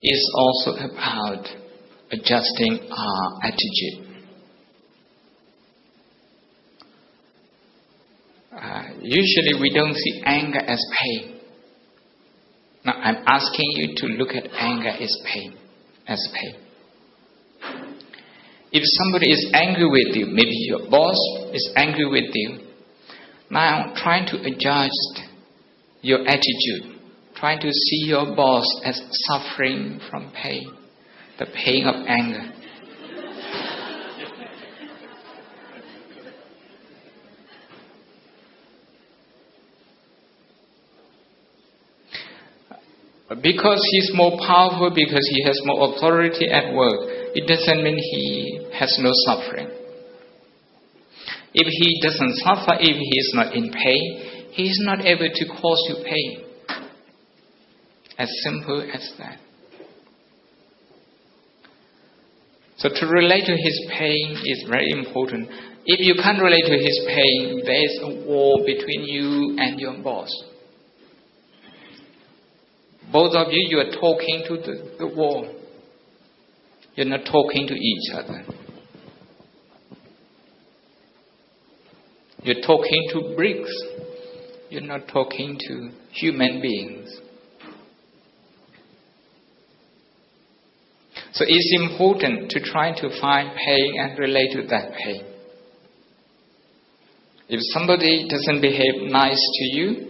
is also about adjusting our attitude. Usually we don't see anger as pain. Now I'm asking you to look at anger as pain. If somebody is angry with you, maybe your boss is angry with you, now trying to adjust your attitude, trying to see your boss as suffering from pain, the pain of anger. Because he's more powerful, because he has more authority at work, it doesn't mean he has no suffering. If he doesn't suffer, if he is not in pain, he is not able to cause you pain. As simple as that. So to relate to his pain is very important. If you can't relate to his pain, there is a war between you and your boss. Both of you are talking to the wall. You're not talking to each other. You're talking to bricks. You're not talking to human beings. So it's important to try to find pain and relate to that pain. If somebody doesn't behave nice to you,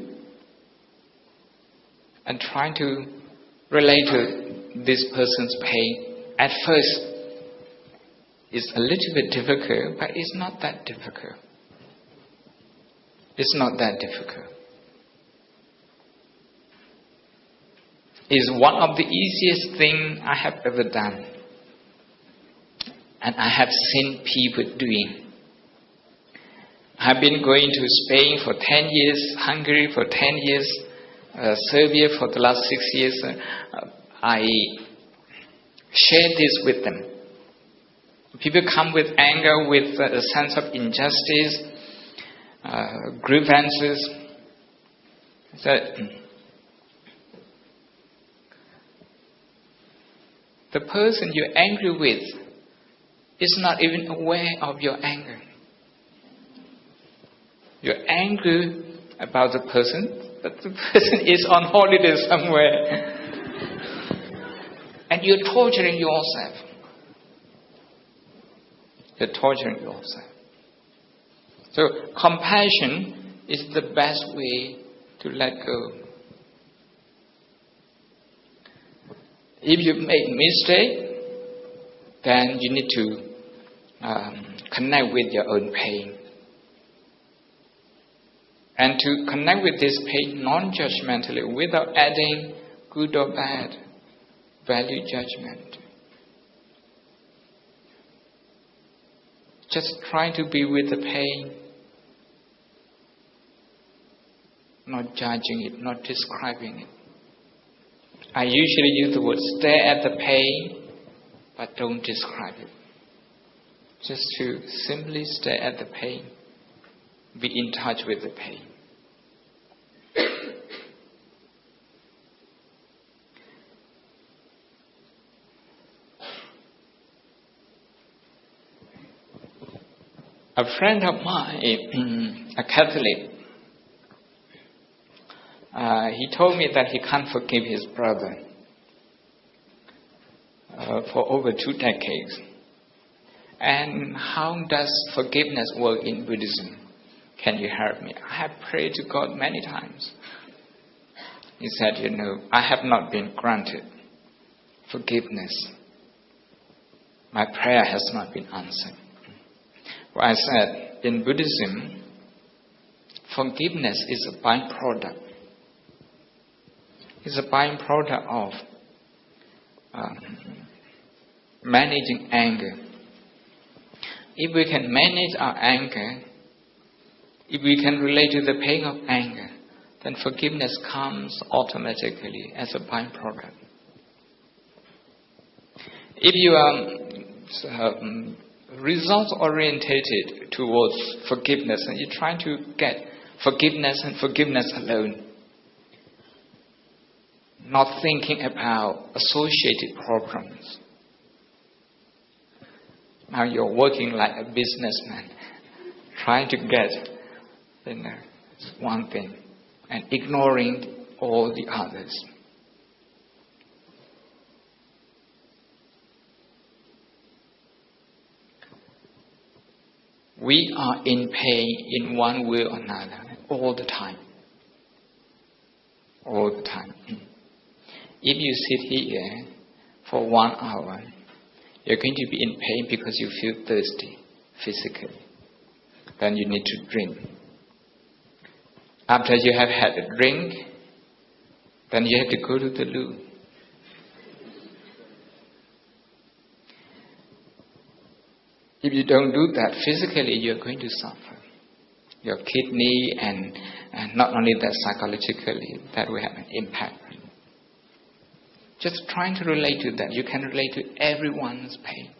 and trying to relate to this person's pain, at first it's a little bit difficult, but it's not that difficult. It's not that difficult. It's one of the easiest things I have ever done. And I have seen people doing. I've been going to Spain for 10 years, Hungary for 10 years, Serbia for the last 6 years. I share this with them. People come with anger, with a sense of injustice, grievances. So, the person you're angry with is not even aware of your anger. You're angry about the person, but the person is on holiday somewhere. And you're torturing yourself. You're torturing yourself. So compassion is the best way to let go. If you make mistake, then you need to connect with your own pain. And to connect with this pain non-judgmentally, without adding good or bad value judgment. Just trying to be with the pain, not judging it, not describing it. I usually use the word stare at the pain, but don't describe it. Just to simply stare at the pain, be in touch with the pain. A friend of mine, a Catholic, he told me that he can't forgive his brother for over 2 decades. And how does forgiveness work in Buddhism? Can you help me? I have prayed to God many times. He said, I have not been granted forgiveness. My prayer has not been answered. Well, I said, in Buddhism, forgiveness is a byproduct. It's a byproduct of managing anger. If we can manage our anger, if we can relate to the pain of anger, then forgiveness comes automatically as a byproduct. If you are result-orientated towards forgiveness and you're trying to get forgiveness and forgiveness alone, not thinking about associated problems. Now you're working like a businessman, trying to get, one thing, and ignoring all the others. We are in pain in one way or another all the time. All the time. If you sit here for 1 hour, you're going to be in pain because you feel thirsty physically. Then you need to drink. After you have had a drink, then you have to go to the loo. If you don't do that, physically you're going to suffer. Your kidney and not only that, psychologically, that will have an impact. Just trying to relate to that. You can relate to everyone's pain.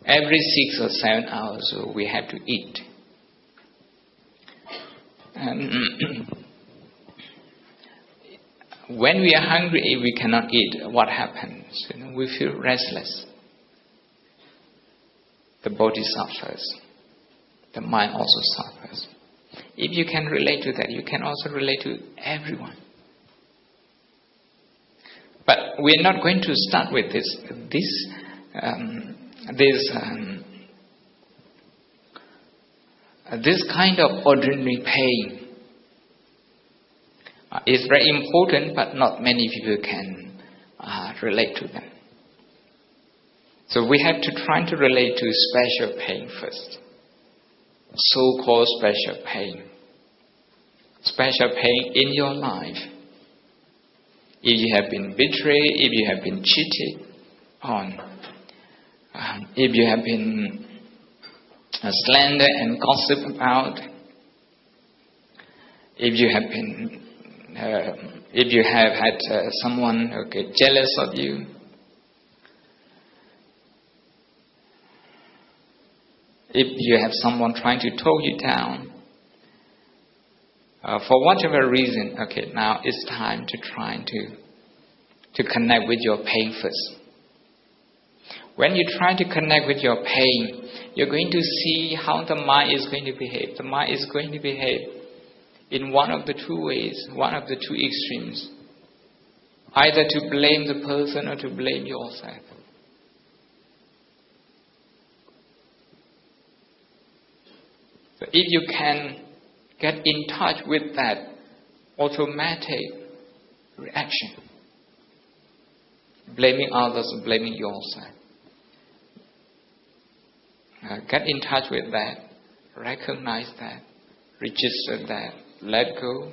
Every 6 or 7 hours we have to eat. And when we are hungry, if we cannot eat, what happens? We feel restless. The body suffers. The mind also suffers. If you can relate to that, you can also relate to everyone. But we're not going to start with this. This kind of ordinary pain is very important, but not many people can relate to them. So we have to try to relate to special pain first. So-called special pain. Special pain in your life. If you have been betrayed, if you have been cheated on, if you have been slandered and gossiped about, if you have had someone jealous of you, if you have someone trying to talk you down, for whatever reason, now it's time to try to connect with your pain first. When you try to connect with your pain, you're going to see how the mind is going to behave. The mind is going to behave in one of the two ways, one of the two extremes. Either to blame the person or to blame yourself. So if you can get in touch with that automatic reaction, blaming others, blaming yourself, get in touch with that, recognize that, register that, let go,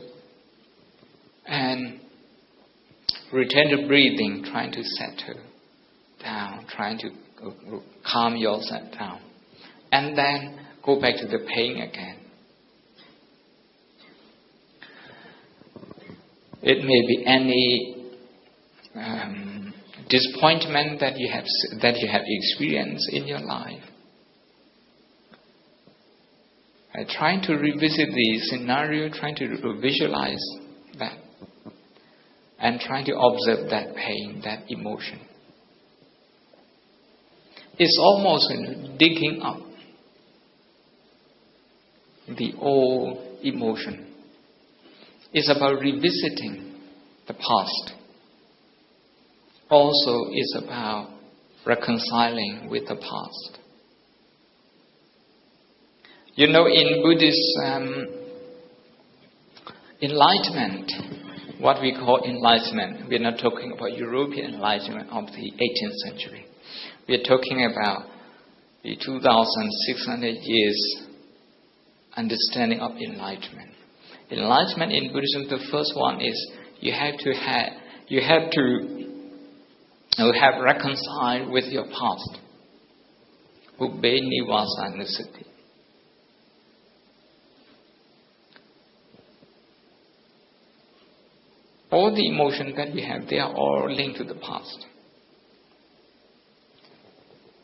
and return to breathing, trying to settle down, trying to calm yourself down, and then go back to the pain again. It may be any disappointment that you have experienced in your life. Trying to revisit the scenario, trying to visualize that, and trying to observe that pain, that emotion. It's almost digging up the old emotion. It's about revisiting the past. Also, it's about reconciling with the past. In Buddhist enlightenment, what we call enlightenment, we're not talking about European enlightenment of the 18th century. We're talking about the 2,600 years understanding of enlightenment. Enlightenment in Buddhism, the first one is you have to have reconciled with your past. Ube nivasa nusati. All the emotions that we have, they are all linked to the past.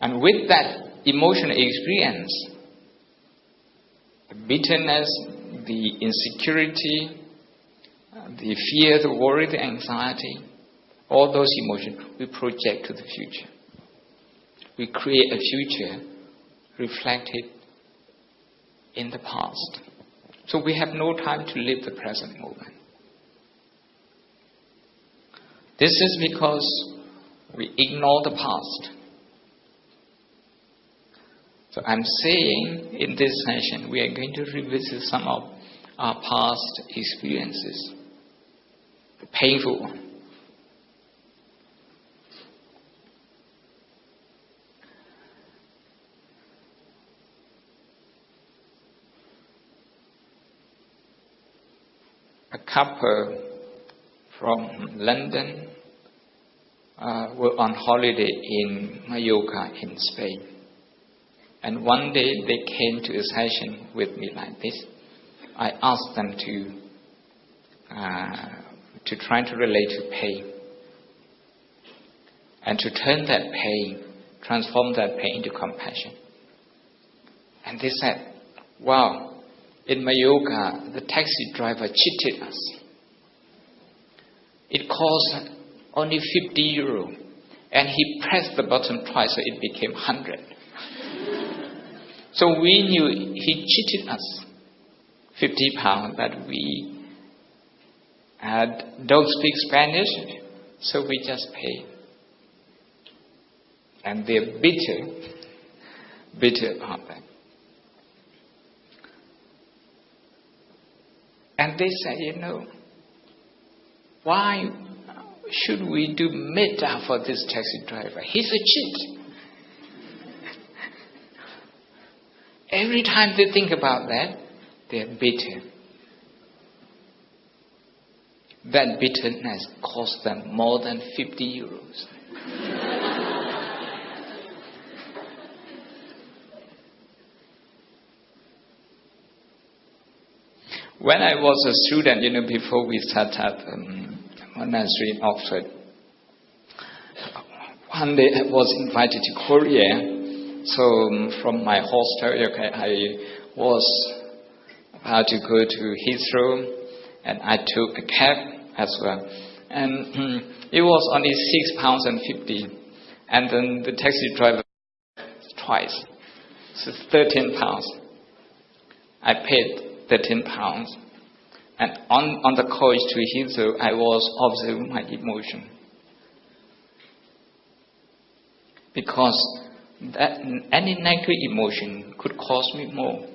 And with that emotional experience, bitterness, the insecurity, the fear, the worry, the anxiety, all those emotions we project to the future. We create a future reflected in the past. So we have no time to live the present moment. This is because we ignore the past. So I'm saying in this session we are going to revisit some of our past experiences, the painful one. A couple from London were on holiday in Mallorca in Spain. And one day they came to a session with me like this. I asked them to try to relate to pain and to turn that pain, transform that pain into compassion. And they said, wow, in Mallorca, the taxi driver cheated us. It cost only 50 euro, and he pressed the button twice so it became 100. So we knew he cheated us 50 pounds, but we don't speak Spanish, so we just paid. And they're bitter about that. And they said, why should we do metta for this taxi driver? He's a cheat. Every time they think about that, they're bitter. That bitterness cost them more than 50 euros. When I was a student, before we set up monastery in Oxford, one day I was invited to Korea. So from my hostel, I was about to go to Heathrow, and I took a cab as well. And it was only £6.50, and then the taxi driver twice, so £13. I paid £13, and on the coach to Heathrow, I was observing my emotion, because that any negative emotion could cost me more.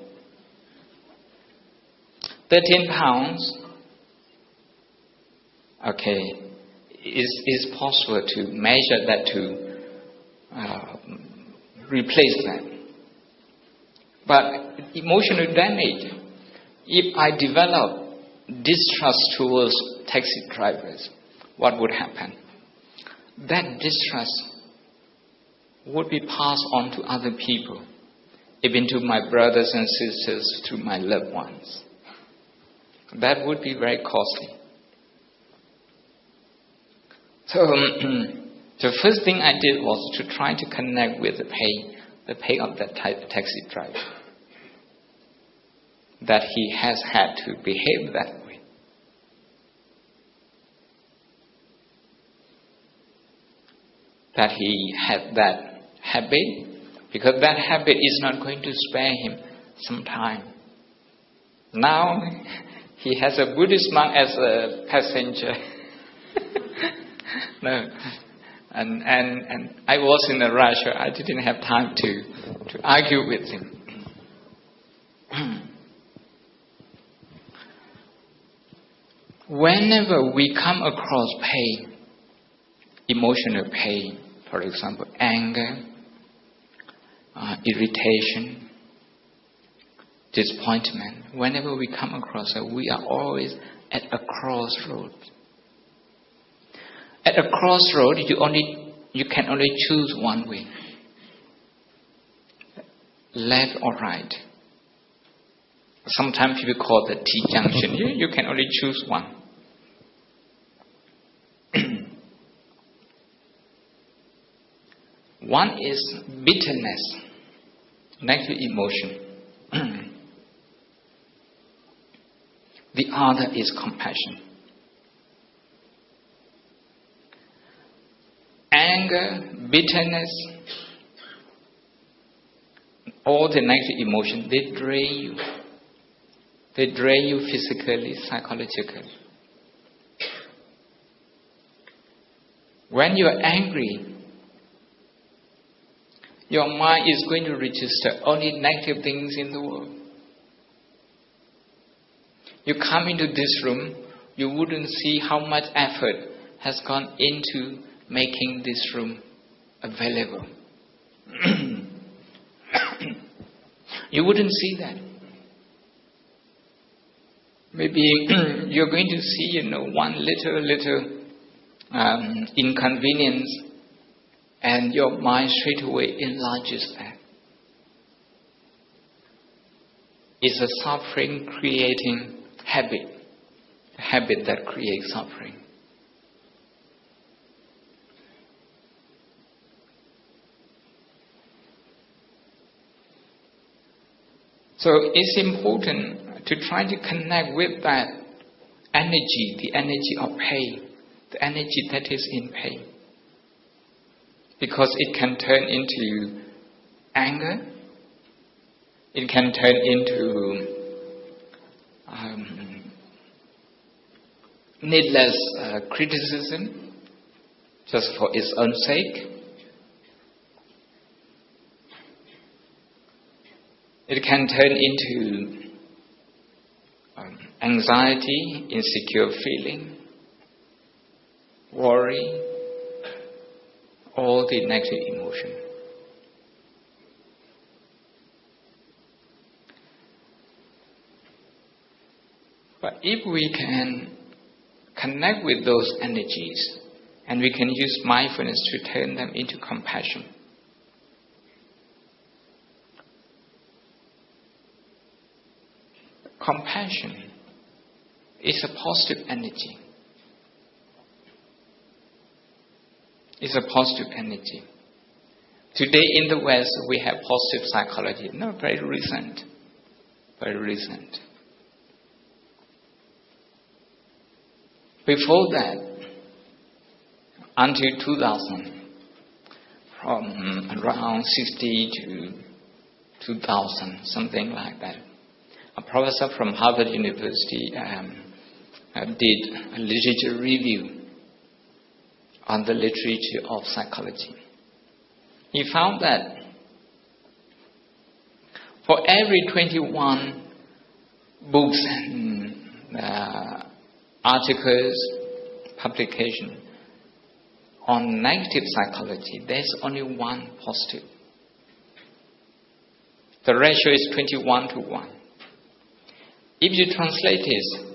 £13, okay, is possible to measure that, to replace that. But emotional damage, if I develop distrust towards taxi drivers, what would happen? That distrust would be passed on to other people, even to my brothers and sisters, to my loved ones. That would be very costly. So the first thing I did was to try to connect with the pain of that taxi driver, that he has had to behave that way. That he had that habit, because that habit is not going to spare him some time. Now he has a Buddhist monk as a passenger. No, and I was in a rush, so I didn't have time to argue with him. Whenever we come across pain, emotional pain, for example, anger, irritation, disappointment, whenever we come across it, we are always at a crossroad. At a crossroad, you can only choose one way, left or right. Sometimes people call the T-junction. You can only choose one. One is bitterness, negative emotion. The other is compassion. Anger, bitterness, all the negative emotions, they drain you. They drain you physically, psychologically. When you are angry, your mind is going to register only negative things in the world. You come into this room, you wouldn't see how much effort has gone into making this room available. You wouldn't see that. Maybe you're going to see, one little inconvenience, and your mind straight away enlarges that. It's a suffering creating habit, a habit that creates suffering. So it's important to try to connect with that energy, the energy of pain, the energy that is in pain. Because it can turn into anger, it can turn into needless criticism just for its own sake. It can turn into anxiety, insecure feeling, worry, all the negative emotion. But if we can connect with those energies and we can use mindfulness to turn them into compassion, compassion is a positive energy. It's a positive energy. Today in the West, we have positive psychology. No, very recent. Very recent. Before that, until 2000, from around 60 to 2000, something like that, a professor from Harvard University did a literature review on the literature of psychology. He found that for every 21 books and articles, publication on negative psychology, there's only one positive. The ratio is 21 to 1. If you translate this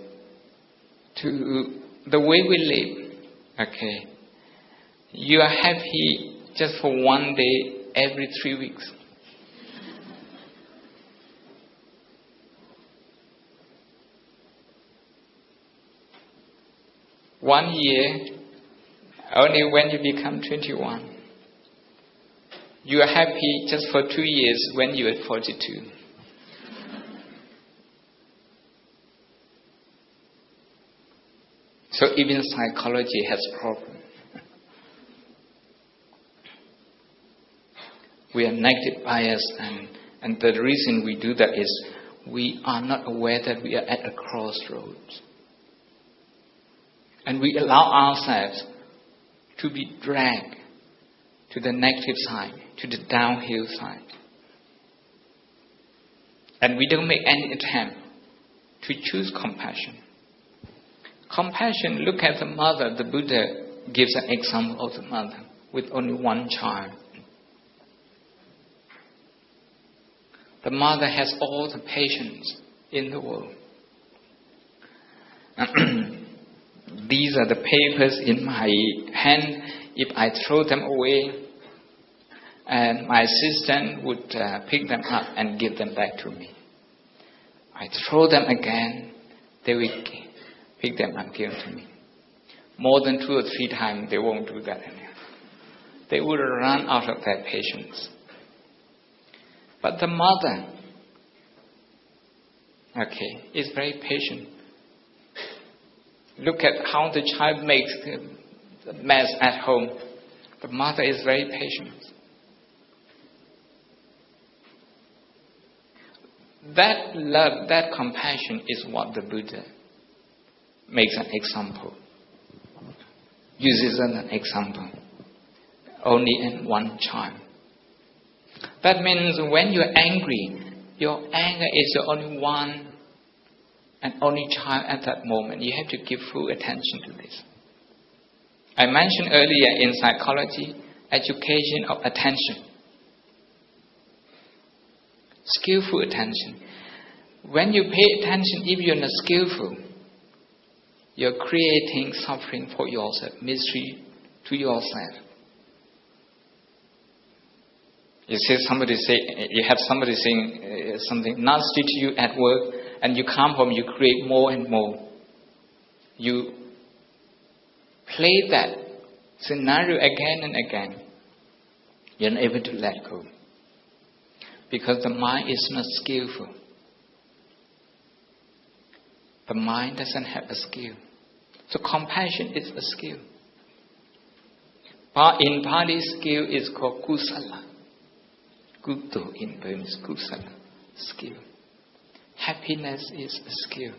to the way we live, okay, you are happy just for one day every 3 weeks. One year, only when you become 21. You are happy just for 2 years when you are 42. So even psychology has problems. We are negative biased, and the reason we do that is we are not aware that we are at a crossroads. And we allow ourselves to be dragged to the negative side, to the downhill side. And we don't make any attempt to choose compassion. Compassion, look at the mother. The Buddha gives an example of the mother with only one child. The mother has all the patience in the world. These are the papers in my hand. If I throw them away, and my assistant would pick them up and give them back to me. I throw them again, they will pick them up and give them to me. More than 2 or 3 times, they won't do that anymore. They would run out of their patience. But the mother, is very patient. Look at how the child makes a mess at home. The mother is very patient. That love, that compassion is what the Buddha makes an example. Uses an example. Only in one child. That means when you're angry, your anger is the only one and only child at that moment. You have to give full attention to this. I mentioned earlier in psychology, education of attention. Skillful attention. When you pay attention, if you're not skillful, you're creating suffering for yourself, misery to yourself. You see somebody say, you have somebody saying something nasty to you at work, and you come home, you create more and more. You play that scenario again and again. You're not able to let go. Because the mind is not skillful. The mind doesn't have a skill. So compassion is a skill. But in Pali, skill is called kusala. Kuto in Burmese, kusala, skill. Happiness is a skill.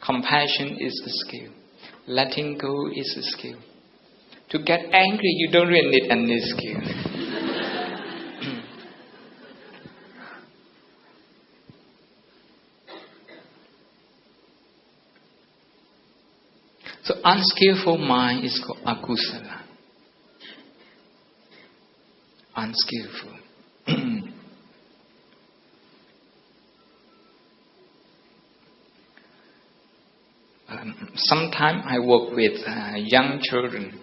Compassion is a skill. Letting go is a skill. To get angry, you don't really need any skill. So unskillful mind is called akusala. Unskillful. Sometimes I work with young children.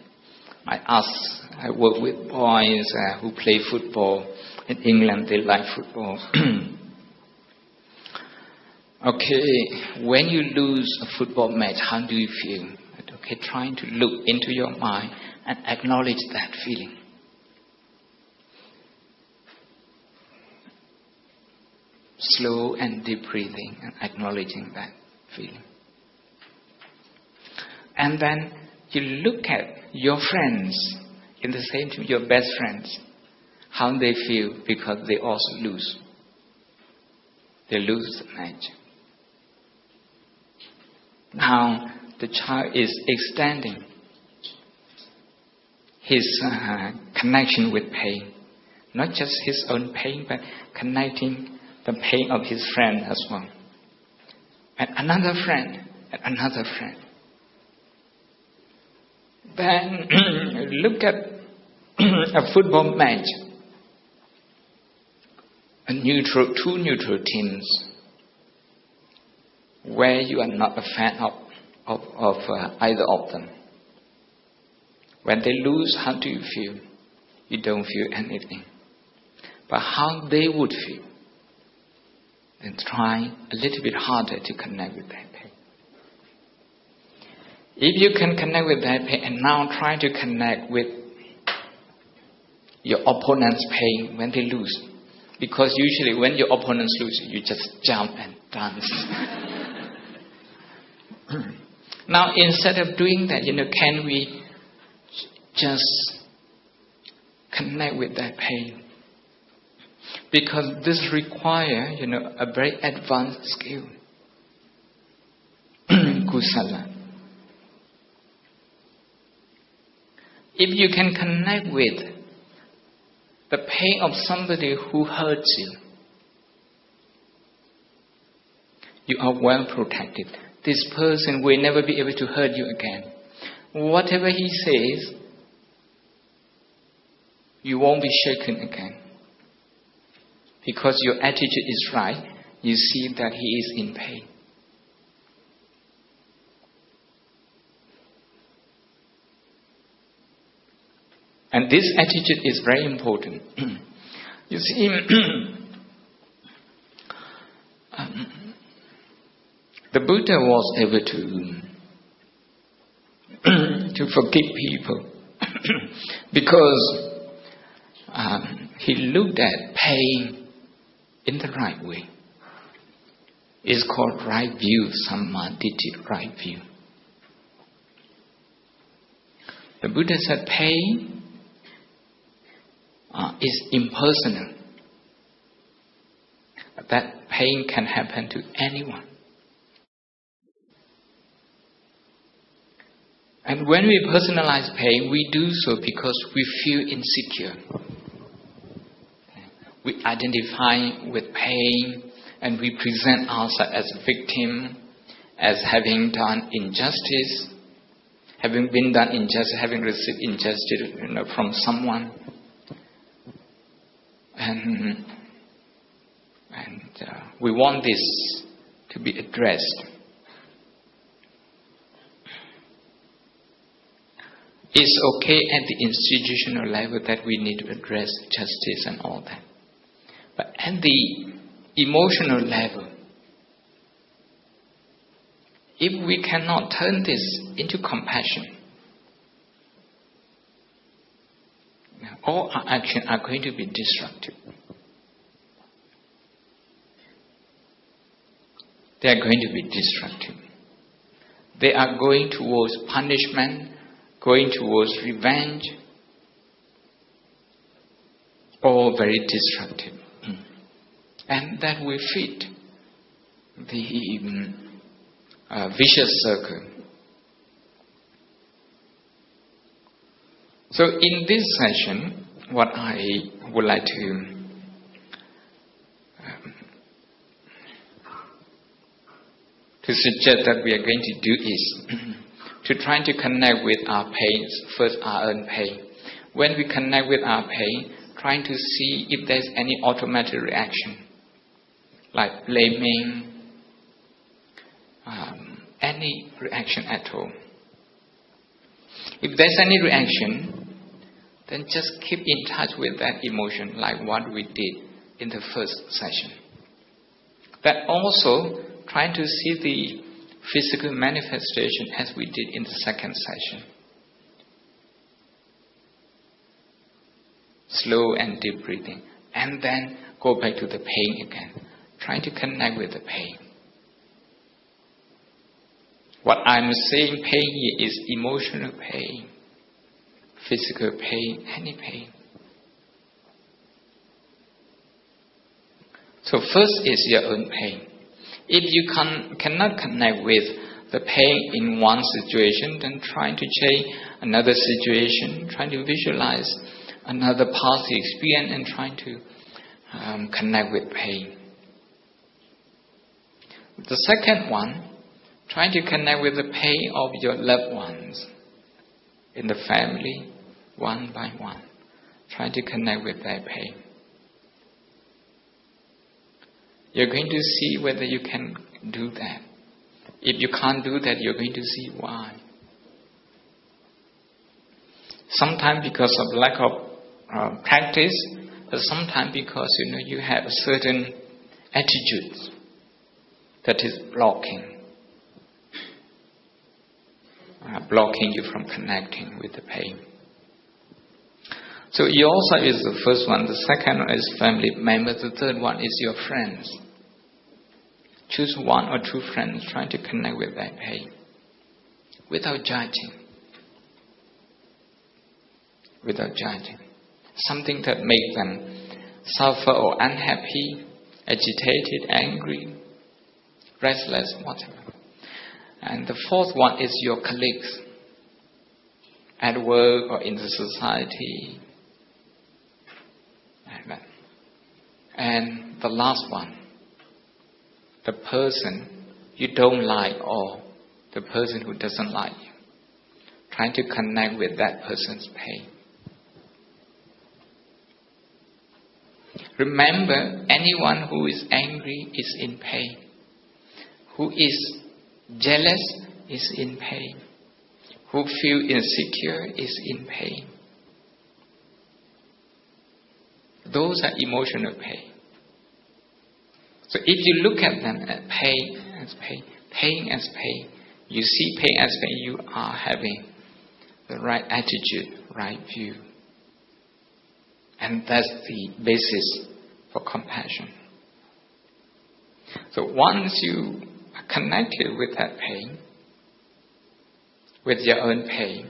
I work with boys who play football. In England, they like football. Okay, when you lose a football match, how do you feel? Okay, trying to look into your mind and acknowledge that feeling. Slow and deep breathing and acknowledging that feeling. And then you look at your friends in the same team, your best friends, how they feel because they also lose. They lose the match. Now the child is extending his connection with pain. Not just his own pain, but connecting the pain of his friend as well. And another friend, and another friend. Then look at a football match. Two neutral teams where you are not a fan of either of them. When they lose, how do you feel? You don't feel anything. But how they would feel? Then try a little bit harder to connect with that pain. If you can connect with that pain and now try to connect with your opponent's pain when they lose. Because usually when your opponents lose, you just jump and dance. Now instead of doing that, can we just connect with that pain? Because this requires, a very advanced skill. Kusala. If you can connect with the pain of somebody who hurts you, you are well protected. This person will never be able to hurt you again. Whatever he says, you won't be shaken again. Because your attitude is right, you see that he is in pain. And this attitude is very important. You see, the Buddha was able to forgive people because he looked at pain in the right way. It's called right view, sammaditthi, right view. The Buddha said pain is impersonal. That pain can happen to anyone. And when we personalize pain, we do so because we feel insecure. We identify with pain and we present ourselves as a victim, as having done injustice, having been done injustice, having received injustice from someone. And we want this to be addressed. It's okay at the institutional level that we need to address justice and all that. But at the emotional level, if we cannot turn this into compassion, all our actions are going to be destructive. They are going to be destructive. They are going towards punishment, going towards revenge, all very destructive. And that will fit the vicious circle. So in this session, what I would like to suggest that we are going to do is to try to connect with our pains, first our own pain. When we connect with our pain, trying to see if there's any automatic reaction, like blaming, any reaction at all. If there's any reaction, then just keep in touch with that emotion, like what we did in the first session. But also trying to see the physical manifestation as we did in the second session. Slow and deep breathing. And then go back to the pain again. Trying to connect with the pain. What I'm saying pain here is emotional pain, physical pain, any pain. So first is your own pain. If you cannot connect with the pain in one situation, then trying to change another situation, trying to visualize another past experience and trying to connect with pain. The second one, trying to connect with the pain of your loved ones in the family, one by one. Trying to connect with their pain. You're going to see whether you can do that. If you can't do that, you're going to see why. Sometimes because of lack of practice, but sometimes because you have a certain attitude that is blocking you from connecting with the pain. So yourself is the first one. The second one is family members. The third one is your friends. Choose one or two friends trying to connect with that pain without judging. Without judging. Something that makes them suffer or unhappy, agitated, angry, restless, whatever. And the fourth one is your colleagues at work or in the society. And the last one, the person you don't like or the person who doesn't like you. Trying to connect with that person's pain. Remember, anyone who is angry is in pain. Who is jealous is in pain. Who feels insecure is in pain. Those are emotional pain. So if you look at them as pain as pain, you see pain as pain, you are having the right attitude, right view. And that's the basis for compassion. So once you are connected with that pain, with your own pain,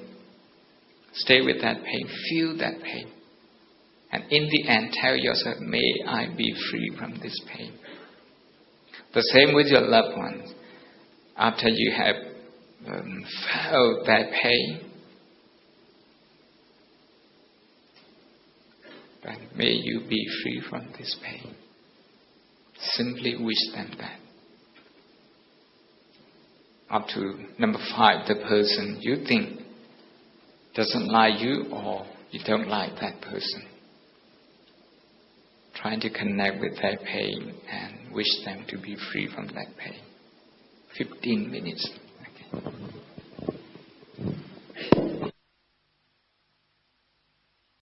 Stay with that pain. Feel that pain. And in the end, tell yourself, may I be free from this pain. The same with your loved ones. After you have felt that pain, then may you be free from this pain. Simply wish them that. Up to number 5, the person you think doesn't like you or you don't like that person. Trying to connect with their pain and wish them to be free from that pain. 15 minutes.